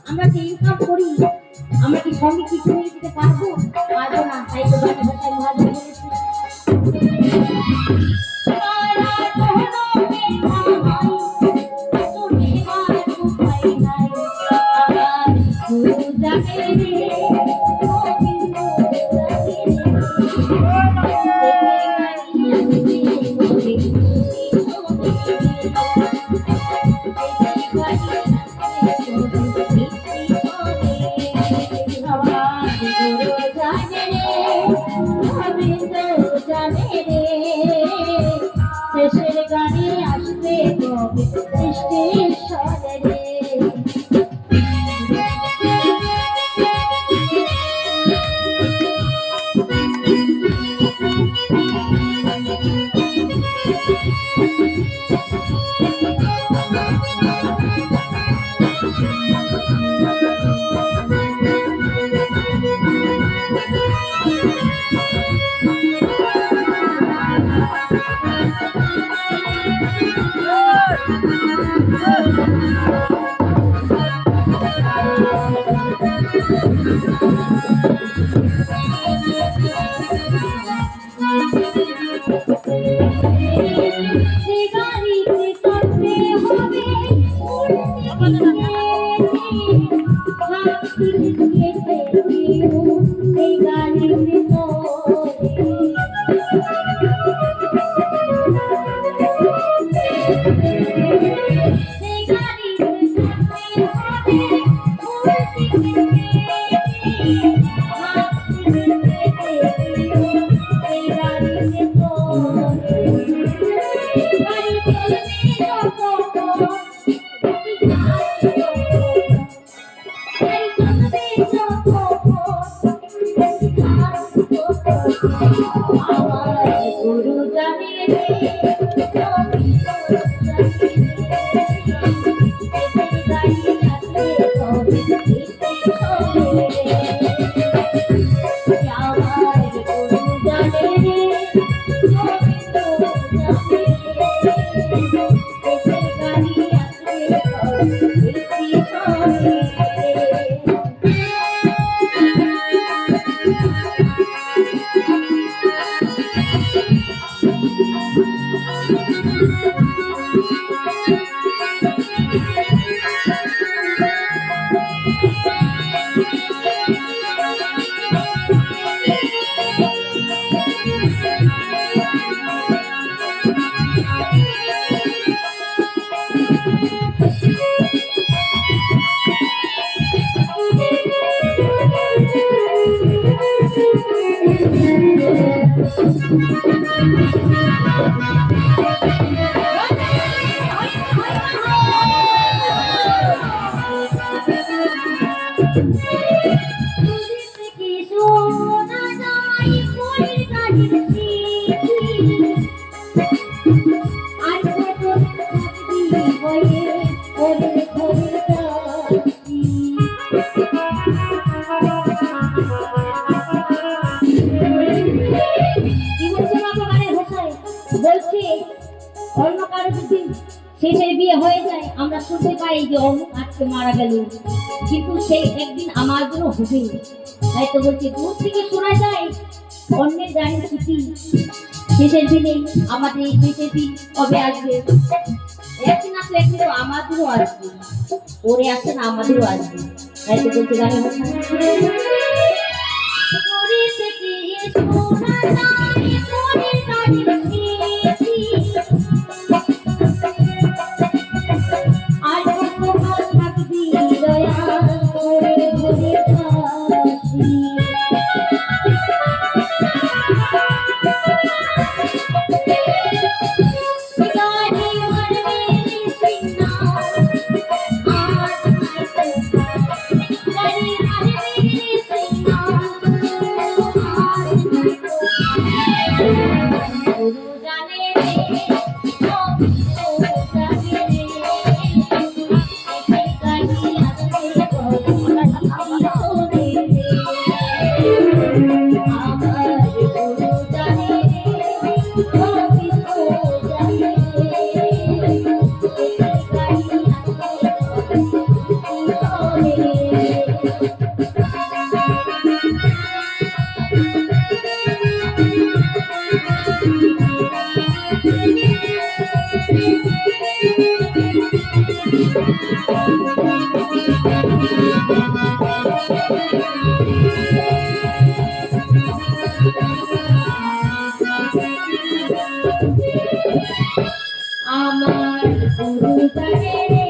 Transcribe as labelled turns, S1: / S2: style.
S1: আমরা যে ইনকাম করি আমরা কি সঙ্গে কিছু নিয়ে দিতে পারবো না তাই তো বাড়ি বাসায় মহাজন শেষের গানে আসবে বৃষ্টির সরে
S2: Thank you.
S1: শেষের বিয়ে হয়ে যায়, আমরা শুনতে পাই যে অমুক আজকে মারা গেল, কিন্তু সেই একদিন আমার জন্য হবে। তাই তো বলছি, দূর থেকে শোনা যায় অন্যের গাড়ি ছুটি, শেষের দিনে আমাদের এই শেষের দিন কবে আসবে? একদিন আসলে একদিন তো আমাদেরও আসবে, ওরে আসছে না আমাদেরও আসবে। তাই তো বলছি গানে আমার গুরু জানে রে